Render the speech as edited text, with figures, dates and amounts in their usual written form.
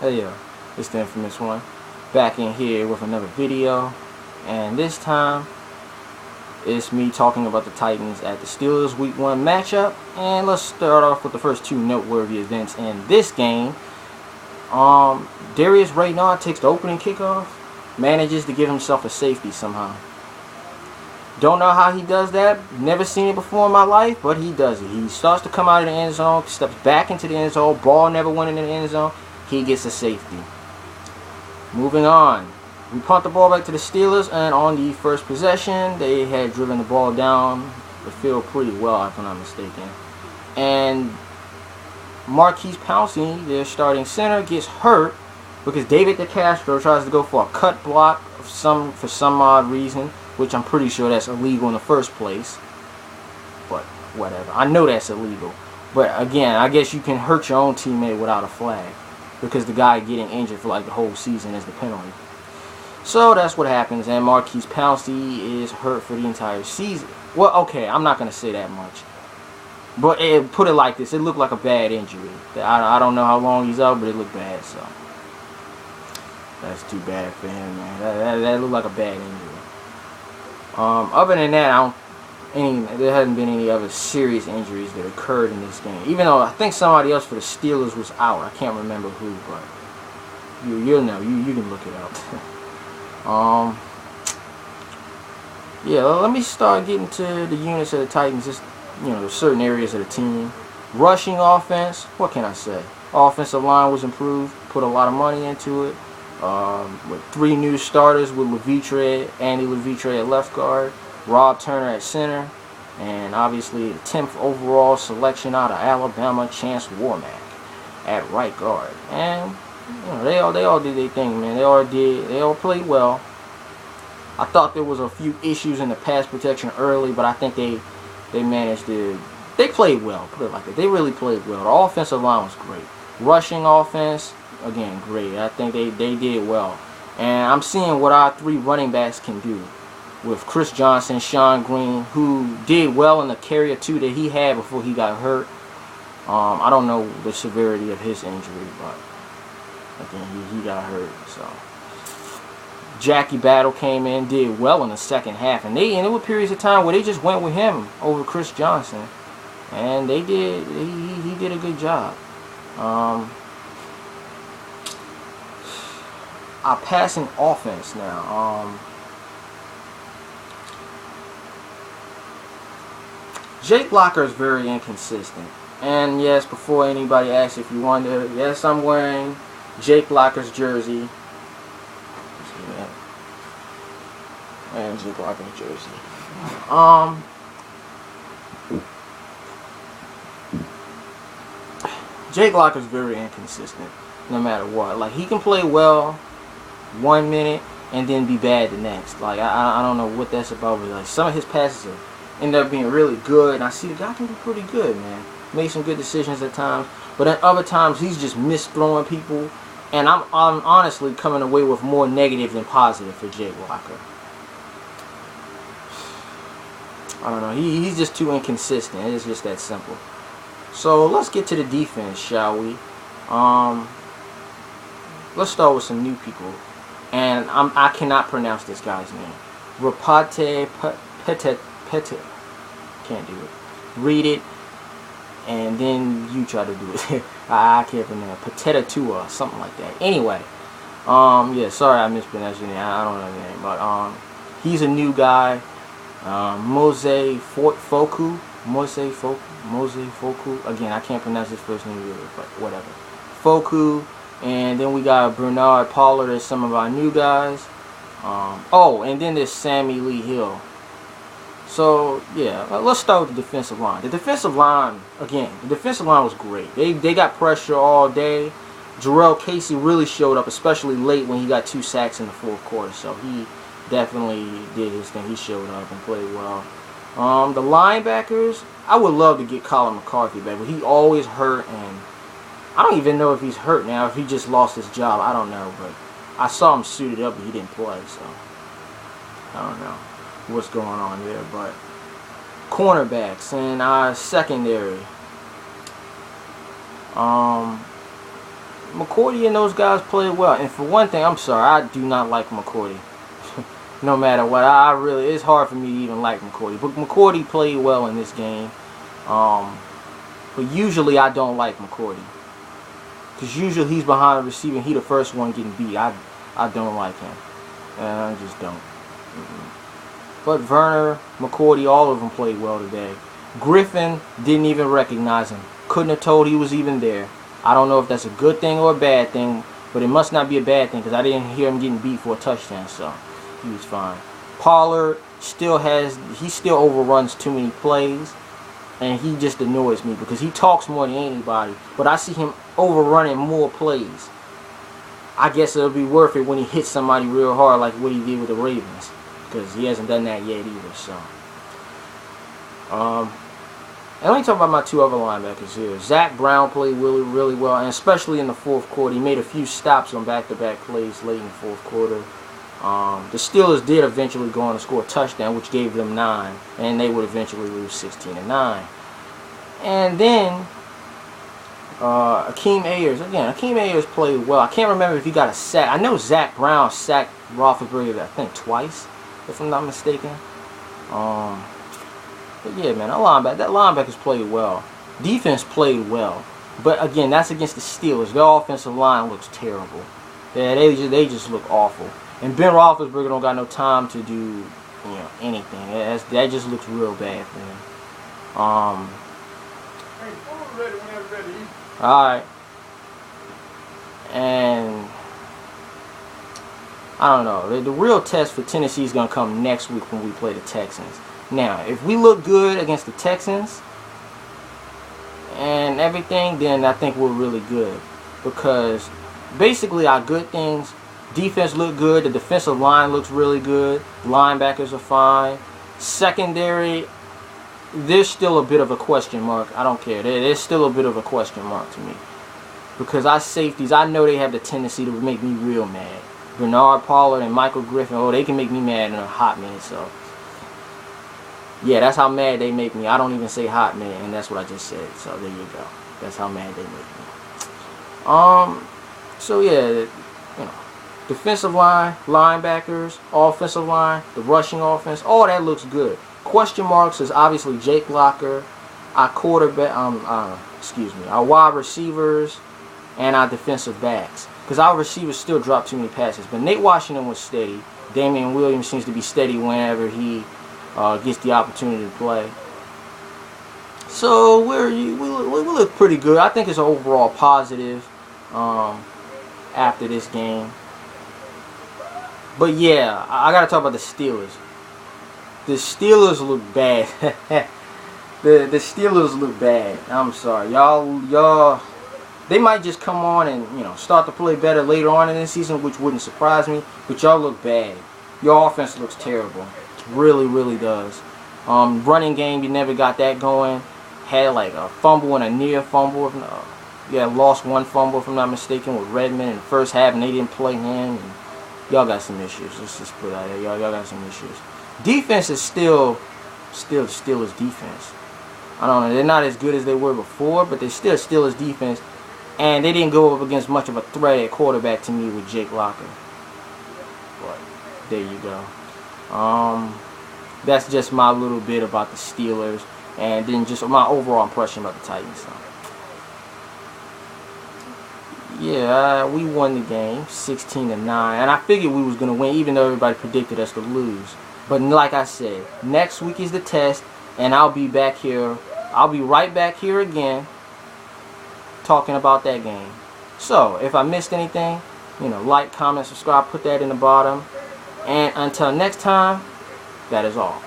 Hey yo, it's the infamous one, back in here with another video, and this time it's me talking about the Titans at the Steelers Week 1 matchup. And let's start off with the first two noteworthy events in this game. Darius Raynaud takes the opening kickoff, manages to give himself a safety somehow. Don't know how he does that, never seen it before in my life, but he does it. He starts to come out of the end zone, steps back into the end zone, ball never went in the end zone, he gets a safety. Moving on, we punt the ball back to the Steelers, and on the first possession, they had driven the ball down the field pretty well, if I'm not mistaken. And Maurkice Pouncey, their starting center, gets hurt because David DeCastro tries to go for a cut block for some odd reason, which I'm pretty sure that's illegal in the first place. But whatever, I know that's illegal. But again, I guess you can hurt your own teammate without a flag, because the guy getting injured for like the whole season is the penalty. So that's what happens, and Maurkice Pouncey is hurt for the entire season. Well, okay, I'm not gonna say that much, but put it like this: it looked like a bad injury. I don't know how long he's out, but it looked bad. So that's too bad for him, man. That looked like a bad injury. Other than that, there hasn't been any other serious injuries that occurred in this game. Even though I think somebody else for the Steelers was out. I can't remember who, but you'll know. You can look it up. Yeah, let me start getting to the units of the Titans. Just, certain areas of the team. Rushing offense, what can I say? Offensive line was improved. Put a lot of money into it. With 3 new starters with Andy Levitre at left guard, Rob Turner at center, and obviously the 10th overall selection out of Alabama, Chance Warmack at right guard. And they all did their thing, man. They all played well. I thought there was a few issues in the pass protection early, but I think they managed to. They played well. Put it like that. They really played well. The offensive line was great. Rushing offense, again, great. I think they did well. And I'm seeing what our 3 running backs can do with Chris Johnson, Sean Green, who did well in the carry or 2 that he had before he got hurt. I don't know the severity of his injury, but again, he got hurt. So Jackie Battle came in, did well in the second half, and there were periods of time where they just went with him over Chris Johnson, and he did a good job. Our passing offense now. Jake Locker is very inconsistent. And yes, before anybody asks if you wonder, yes, I'm wearing Jake Locker's jersey. And Jake Locker's jersey. Jake Locker's very inconsistent, no matter what. Like, he can play well 1 minute and then be bad the next. Like, I don't know what that's about, but like, some of his passes end up being really good, and I see the guy can be pretty good, man. Made some good decisions at times, but at other times he's just misthrowing people, and I'm honestly coming away with more negative than positive for Jake Locker. I don't know. He's just too inconsistent. It's just that simple. So let's get to the defense, shall we? Let's start with some new people, and I cannot pronounce this guy's name. Rapate Pete. Can't do it. Read it, and then you try to do it. I can't pronounce it. Pateta Tua, something like that. Anyway, yeah, sorry I mispronounced your name. I don't know your name, but he's a new guy. Mose Foku. Again, I can't pronounce his first name either, but whatever. Foku, and then we got Bernard Pollard as some of our new guys. And then there's Sammy Lee Hill. So yeah, let's start with the defensive line. The defensive line was great. They got pressure all day. Jarrell Casey really showed up, especially late when he got 2 sacks in the 4th quarter. So he definitely did his thing. He showed up and played well. The linebackers, I would love to get Colin McCarthy back, but he always hurt, and I don't even know if he's hurt now, if he just lost his job. I don't know, but I saw him suited up, but he didn't play, so I don't know what's going on there. But cornerbacks and our secondary, McCourty and those guys played well. And for one thing, I'm sorry, I do not like McCourty. No matter what, I really, it's hard for me to even like McCourty. But McCourty played well in this game. But usually I don't like McCourty. Because usually he's behind the receiver and he the first one getting beat. I don't like him. I just don't. But Werner, McCourty, all of them played well today. Griffin didn't even recognize him. Couldn't have told he was even there. I don't know if that's a good thing or a bad thing, but it must not be a bad thing because I didn't hear him getting beat for a touchdown, so he was fine. Pollard still overruns too many plays, and he just annoys me because he talks more than anybody, but I see him overrunning more plays. I guess it'll be worth it when he hits somebody real hard like what he did with the Ravens, because he hasn't done that yet either. So, and let me talk about my two other linebackers here. Zach Brown played really, really well, and especially in the fourth quarter. He made a few stops on back-to-back plays late in the fourth quarter. The Steelers did eventually go on to score a touchdown, which gave them 9, and they would eventually lose 16-9. And then Akeem Ayers. Again, Akeem Ayers played well. I can't remember if he got a sack. I know Zach Brown sacked Roethlisberger, I think, twice, if I'm not mistaken. But yeah, man, that linebackers played well. Defense played well. But again, that's against the Steelers. Their offensive line looks terrible. Yeah, they just look awful. And Ben Roethlisberger don't got no time to do, anything. That just looks real bad for him. Alright. And I don't know. The real test for Tennessee is going to come next week when we play the Texans. Now, if we look good against the Texans and everything, then I think we're really good. Because basically our good things, defense look good, the defensive line looks really good, linebackers are fine. Secondary, there's still a bit of a question mark. I don't care. There's still a bit of a question mark to me. Because our safeties, I know they have the tendency to make me real mad. Bernard Pollard and Michael Griffin, they can make me mad in a hot minute, so. Yeah, that's how mad they make me. I don't even say hot man, and that's what I just said. So there you go. That's how mad they make me. So yeah, defensive line, linebackers, offensive line, the rushing offense, all that looks good. Question marks is obviously Jake Locker, our quarterback, our wide receivers, and our defensive backs. Because our receivers still drop too many passes. But Nate Washington was steady. Damian Williams seems to be steady whenever he gets the opportunity to play. So we look pretty good. I think it's an overall positive after this game. But yeah, I gotta talk about the Steelers. The Steelers look bad. the Steelers look bad. I'm sorry, y'all. They might just come on and start to play better later on in the season, which wouldn't surprise me. But y'all look bad. Your offense looks terrible. Really, really does. Running game, you never got that going. Had like a fumble and a near fumble. Lost one fumble if I'm not mistaken with Redmond in the first half, and they didn't play him. And y'all got some issues. Let's just put it out there. Y'all got some issues. Defense is still Steelers defense. I don't know. They're not as good as they were before, but they're still Steelers defense. And they didn't go up against much of a threat at quarterback to me with Jake Locker. But there you go. That's just my little bit about the Steelers, and then just my overall impression about the Titans. So. Yeah, we won the game 16-9, and I figured we was gonna win, even though everybody predicted us to lose. But like I said, next week is the test, and I'll be back here. I'll be right back here again, talking about that game. So if I missed anything, like, comment, subscribe, put that in the bottom. And until next time, that is all.